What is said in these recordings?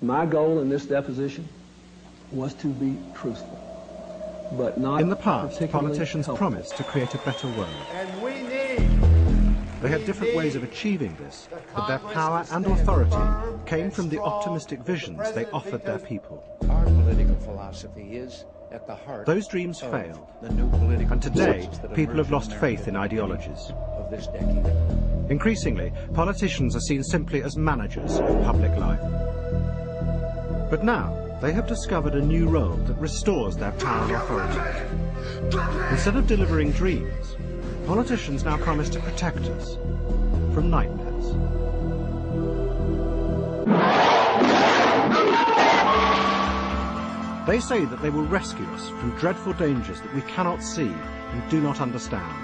My goal in this deposition was to be truthful, but not in the past, particularly politicians helpful. promised to create a better world. And we need. They had different ways of achieving this, but their power and authority came from the optimistic visions they offered their people. Our political philosophy is at the heart. Those dreams failed, the new political and today forces that people emerge have lost in faith in America ideologies. of this decade. Increasingly, politicians are seen simply as managers of public life. But now, they have discovered a new role that restores their power and authority. Instead of delivering dreams, politicians now promise to protect us from nightmares. They say that they will rescue us from dreadful dangers that we cannot see and do not understand.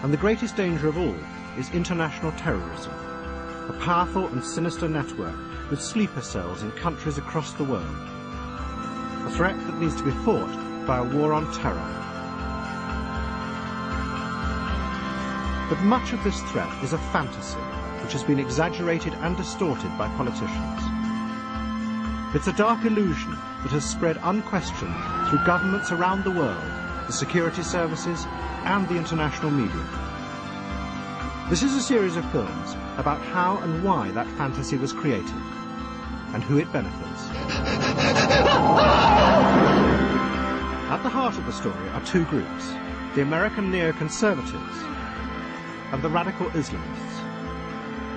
And the greatest danger of all is international terrorism, a powerful and sinister network with sleeper cells in countries across the world. A threat that needs to be fought by a war on terror. But much of this threat is a fantasy which has been exaggerated and distorted by politicians. It's a dark illusion that has spread unquestioned through governments around the world, the security services and the international media. This is a series of films about how and why that fantasy was created and who it benefits. At the heart of the story are two groups, the American neoconservatives and the radical Islamists.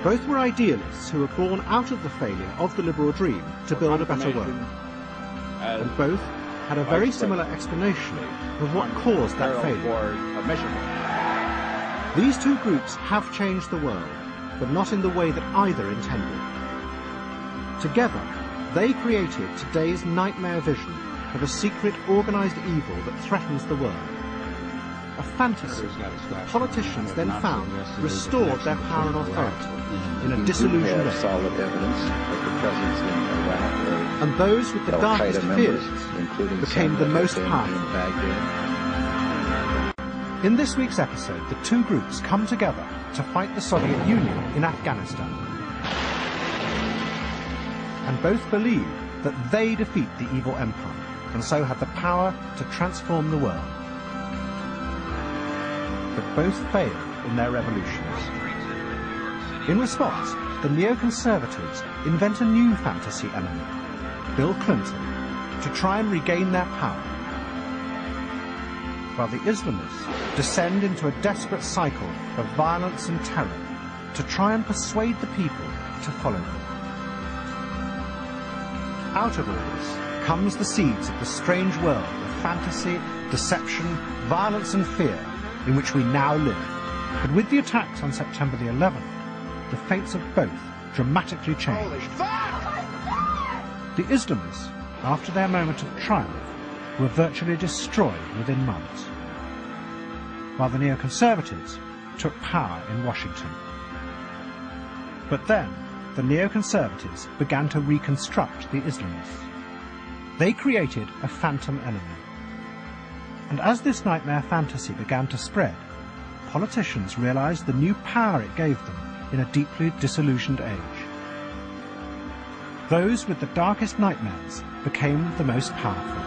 Both were idealists who were born out of the failure of the liberal dream to build a better world. And both had a very similar explanation of what caused that failure. These two groups have changed the world, but not in the way that either intended. Together, they created today's nightmare vision of a secret, organized evil that threatens the world. A fantasy that politicians then found restored their power and authority in a disillusioned age. Solid evidence of the presence in Iraq, and those with the darkest fears became the most powerful. In this week's episode, the two groups come together to fight the Soviet Union in Afghanistan. And both believe that they defeat the evil empire, and so have the power to transform the world. But both fail in their revolutions. In response, the neoconservatives invent a new fantasy enemy, Bill Clinton, to try and regain their power, while the Islamists descend into a desperate cycle of violence and terror to try and persuade the people to follow them. Out of all this comes the seeds of the strange world of fantasy, deception, violence and fear in which we now live. But with the attacks on September the 11th, the fates of both dramatically changed. The Islamists, after their moment of triumph, were virtually destroyed within months, while the neoconservatives took power in Washington. But then, the neoconservatives began to reconstruct the Islamists. They created a phantom enemy. And as this nightmare fantasy began to spread, politicians realized the new power it gave them in a deeply disillusioned age. Those with the darkest nightmares became the most powerful.